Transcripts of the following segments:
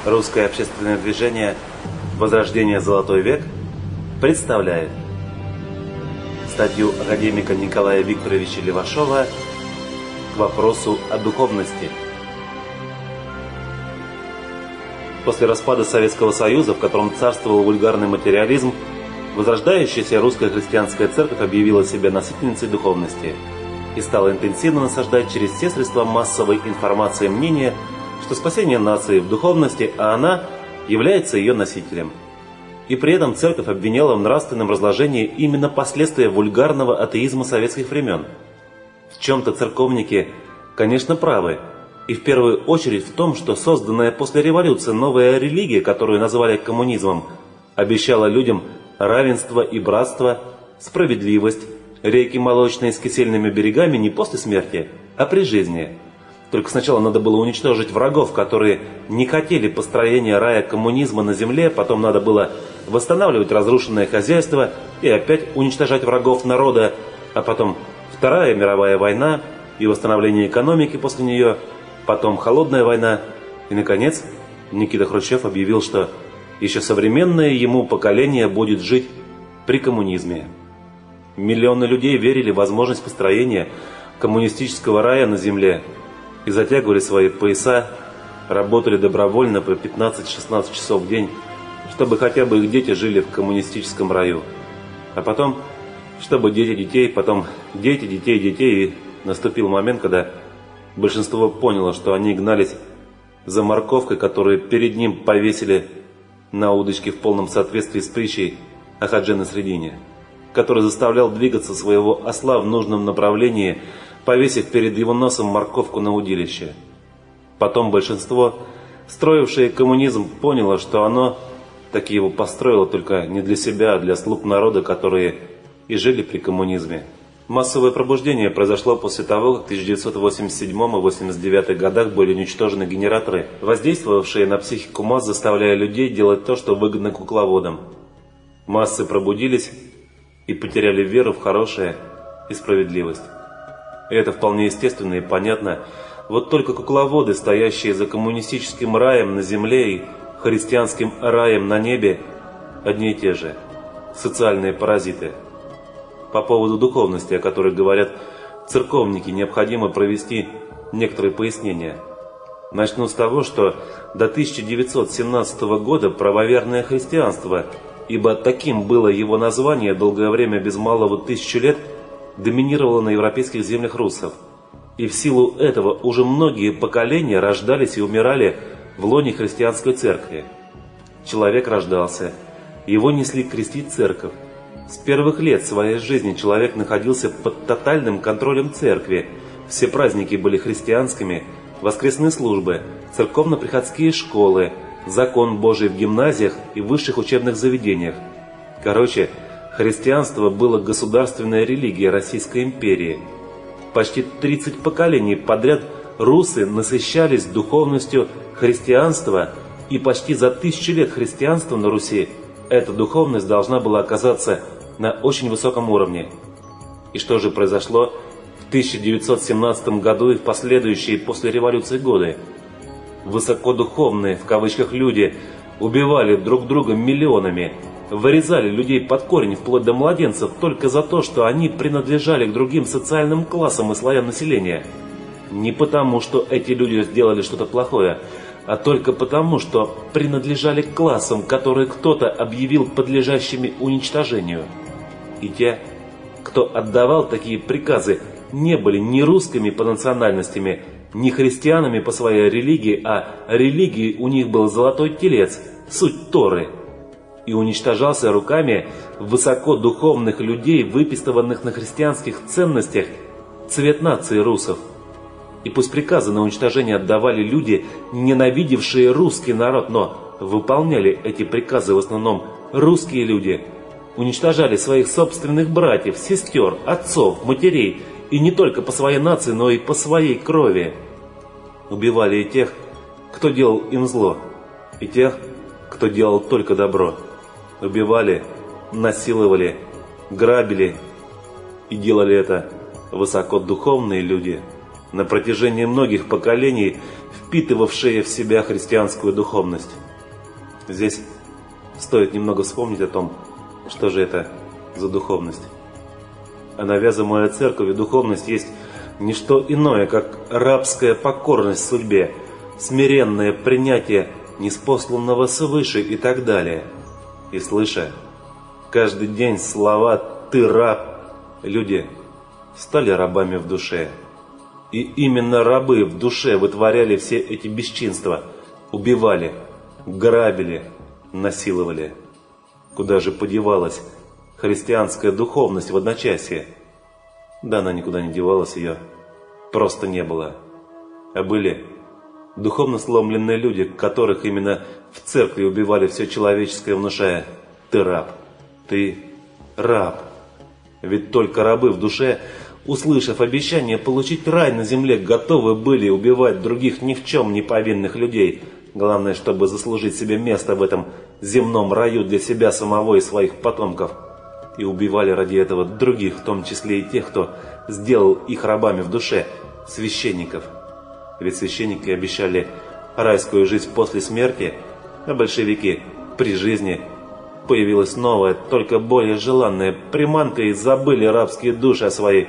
Русское общественное движение «Возрождение. Золотой век» представляет статью академика Николая Викторовича Левашова к вопросу о духовности. После распада Советского Союза, в котором царствовал вульгарный материализм, возрождающаяся русская христианская церковь объявила себя носительницей духовности и стала интенсивно насаждать через все средства массовой информации мнение, что спасение нации в духовности, а она является ее носителем. И при этом церковь обвиняла в нравственном разложении именно последствия вульгарного атеизма советских времен. В чем-то церковники, конечно, правы, и в первую очередь в том, что созданная после революции новая религия, которую назвали коммунизмом, обещала людям равенство и братство, справедливость, реки молочные с кисельными берегами не после смерти, а при жизни. Только сначала надо было уничтожить врагов, которые не хотели построения рая коммунизма на земле, потом надо было восстанавливать разрушенное хозяйство и опять уничтожать врагов народа, а потом Вторая мировая война и восстановление экономики после нее, потом Холодная война, и, наконец, Никита Хрущев объявил, что еще современное ему поколение будет жить при коммунизме. Миллионы людей верили в возможность построения коммунистического рая на земле и затягивали свои пояса, работали добровольно по 15-16 часов в день, чтобы хотя бы их дети жили в коммунистическом раю. А потом, чтобы дети детей, потом дети детей детей, и наступил момент, когда большинство поняло, что они гнались за морковкой, которую перед ним повесили на удочке в полном соответствии с притчей о Хадже на Средине, который заставлял двигаться своего осла в нужном направлении, повесив перед его носом морковку на удилище. Потом большинство, строившее коммунизм, поняло, что оно таки его построило только не для себя, а для слуг народа, которые и жили при коммунизме. Массовое пробуждение произошло после того, как в 1987 и 1989 годах были уничтожены генераторы, воздействовавшие на психику масс, заставляя людей делать то, что выгодно кукловодам. Массы пробудились и потеряли веру в хорошее и справедливость. И это вполне естественно и понятно. Вот только кукловоды, стоящие за коммунистическим раем на земле и христианским раем на небе, одни и те же. Социальные паразиты. По поводу духовности, о которой говорят церковники, необходимо провести некоторые пояснения. Начну с того, что до 1917 года правоверное христианство, ибо таким было его название, долгое время без малого 1000 лет, доминировало на европейских землях руссов. И в силу этого уже многие поколения рождались и умирали в лоне христианской церкви. Человек рождался, его несли крестить церковь. С первых лет своей жизни человек находился под тотальным контролем церкви. Все праздники были христианскими, воскресные службы, церковно-приходские школы, закон Божий в гимназиях и высших учебных заведениях. Короче, христианство было государственной религией Российской империи. Почти 30 поколений подряд русы насыщались духовностью христианства, и почти за 1000 лет христианства на Руси эта духовность должна была оказаться на очень высоком уровне. И что же произошло в 1917 году и в последующие после революции годы? Высокодуховные, в кавычках, люди убивали друг друга миллионами, вырезали людей под корень вплоть до младенцев только за то, что они принадлежали к другим социальным классам и слоям населения. Не потому, что эти люди сделали что-то плохое, а только потому, что принадлежали к классам, которые кто-то объявил подлежащими уничтожению. И те, кто отдавал такие приказы, не были ни русскими по национальностями, ни христианами по своей религии, а религией у них был золотой телец, суть Торы, и уничтожался руками высокодуховных людей, выпистыванных на христианских ценностях, цвет нации русов. И пусть приказы на уничтожение отдавали люди, ненавидевшие русский народ, но выполняли эти приказы в основном русские люди, уничтожали своих собственных братьев, сестер, отцов, матерей, и не только по своей нации, но и по своей крови. Убивали и тех, кто делал им зло, и тех, кто делал только добро. Убивали, насиловали, грабили, и делали это высокодуховные люди, на протяжении многих поколений впитывавшие в себя христианскую духовность. Здесь стоит немного вспомнить о том, что же это за духовность. А навязываемая церковью духовность есть не что иное, как рабская покорность судьбе, смиренное принятие ниспосланного свыше и так далее. И слыша каждый день слова «ты раб», люди стали рабами в душе. И именно рабы в душе вытворяли все эти бесчинства, убивали, грабили, насиловали. Куда же подевалась христианская духовность в одночасье? Да она никуда не девалась, ее просто не было. А были духовно сломленные люди, которых именно в церкви убивали все человеческое, внушая «ты раб, ты раб». Ведь только рабы в душе, услышав обещание получить рай на земле, готовы были убивать других ни в чем не повинных людей. Главное, чтобы заслужить себе место в этом земном раю для себя самого и своих потомков. И убивали ради этого других, в том числе и тех, кто сделал их рабами в душе, священников. Ведь священники обещали райскую жизнь после смерти, а большевики при жизни. Появилась новая, только более желанная приманка, и забыли рабские души о своей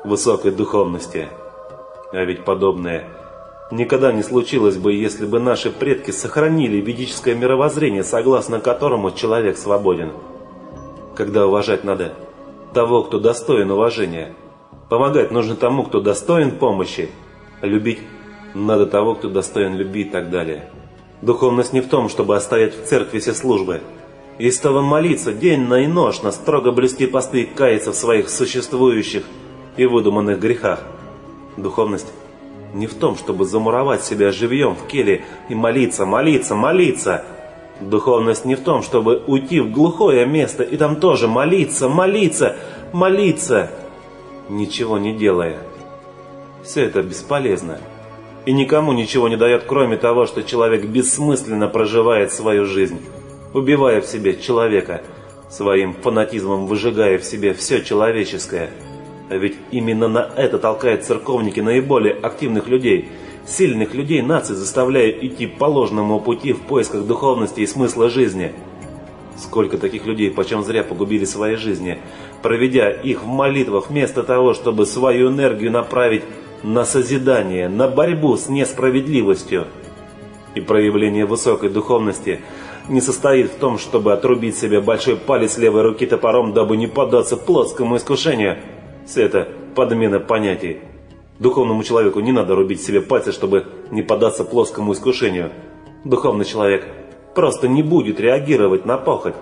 высокой духовности. А ведь подобное никогда не случилось бы, если бы наши предки сохранили ведическое мировоззрение, согласно которому человек свободен. Когда уважать надо того, кто достоин уважения. Помогать нужно тому, кто достоин помощи. А любить надо того, кто достоин любви и так далее. Духовность не в том, чтобы оставить в церкви все службы. Истово молиться денно и ношно, строго блюсти посты и каяться в своих существующих и выдуманных грехах. Духовность не в том, чтобы замуровать себя живьем в келье и молиться, молиться, молиться. Духовность не в том, чтобы уйти в глухое место и там тоже молиться, молиться, молиться, ничего не делая. Все это бесполезно и никому ничего не дает, кроме того, что человек бессмысленно проживает свою жизнь, убивая в себе человека, своим фанатизмом выжигая в себе все человеческое. А ведь именно на это толкают церковники наиболее активных людей, сильных людей наций, заставляя идти по ложному пути в поисках духовности и смысла жизни. Сколько таких людей почем зря погубили свои жизни, проведя их в молитвах вместо того, чтобы свою энергию направить на созидание, на борьбу с несправедливостью. И проявление высокой духовности не состоит в том, чтобы отрубить себе большой палец левой руки топором, дабы не поддаться плотскому искушению. Все это подмена понятий. Духовному человеку не надо рубить себе пальцы, чтобы не поддаться плоскому искушению. Духовный человек просто не будет реагировать на похоть.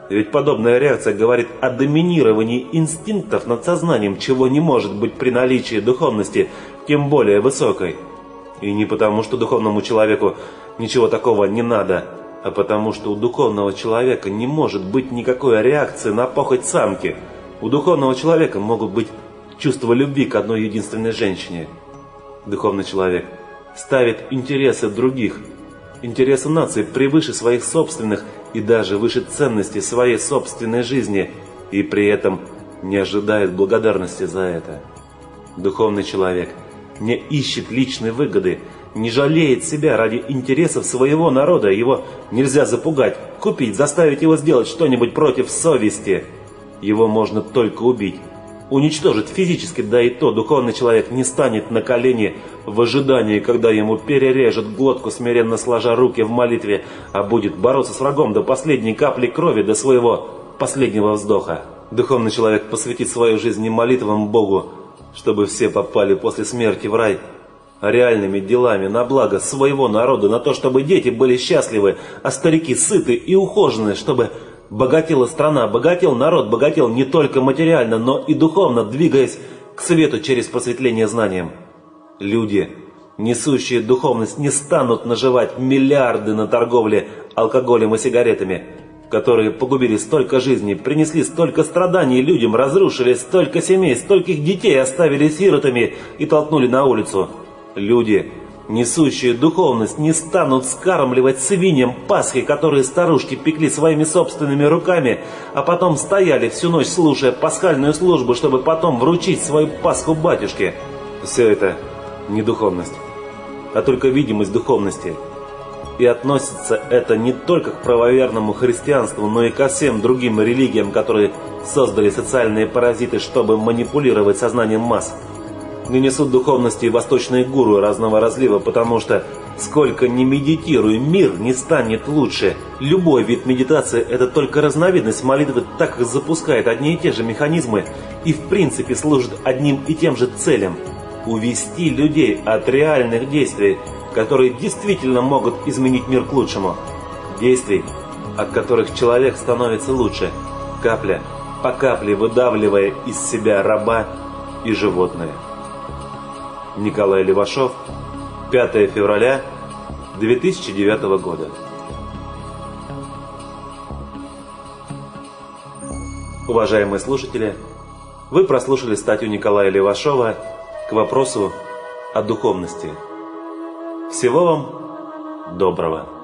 Ведь подобная реакция говорит о доминировании инстинктов над сознанием, чего не может быть при наличии духовности, тем более высокой. И не потому, что духовному человеку ничего такого не надо, а потому, что у духовного человека не может быть никакой реакции на похоть самки. У духовного человека могут быть чувства любви к одной единственной женщине. Духовный человек ставит интересы других, интересы нации превыше своих собственных и даже выше ценностей своей собственной жизни, и при этом не ожидает благодарности за это. Духовный человек не ищет личной выгоды, не жалеет себя ради интересов своего народа. Его нельзя запугать, купить, заставить его сделать что-нибудь против совести. Его можно только убить, уничтожить физически, да и то духовный человек не станет на колени в ожидании, когда ему перережет глотку, смиренно сложа руки в молитве, а будет бороться с врагом до последней капли крови, до своего последнего вздоха. Духовный человек посвятит свою жизнь не молитвам Богу, чтобы все попали после смерти в рай, а реальными делами на благо своего народа, на то, чтобы дети были счастливы, а старики сыты и ухожены, чтобы богатела страна, богател народ, богател не только материально, но и духовно, двигаясь к свету через просветление знанием. Люди, несущие духовность, не станут наживать миллиарды на торговле алкоголем и сигаретами, которые погубили столько жизней, принесли столько страданий людям, разрушили столько семей, стольких детей оставили сиротами и толкнули на улицу. Люди, несущие духовность, не станут скармливать свиньям пасхи, которые старушки пекли своими собственными руками, а потом стояли всю ночь, слушая пасхальную службу, чтобы потом вручить свою пасху батюшке. Все это не духовность, а только видимость духовности. И относится это не только к правоверному христианству, но и ко всем другим религиям, которые создали социальные паразиты, чтобы манипулировать сознанием масс. Не несут духовности и восточные гуру разного разлива, потому что сколько ни медитируй, мир не станет лучше. Любой вид медитации – это только разновидность молитвы, так как запускает одни и те же механизмы и в принципе служит одним и тем же целям – увести людей от реальных действий, которые действительно могут изменить мир к лучшему. Действий, от которых человек становится лучше, капля по капле выдавливая из себя раба и животное. Николай Левашов, 5 февраля 2009 года. Уважаемые слушатели, вы прослушали статью Николая Левашова к вопросу о духовности. Всего вам доброго.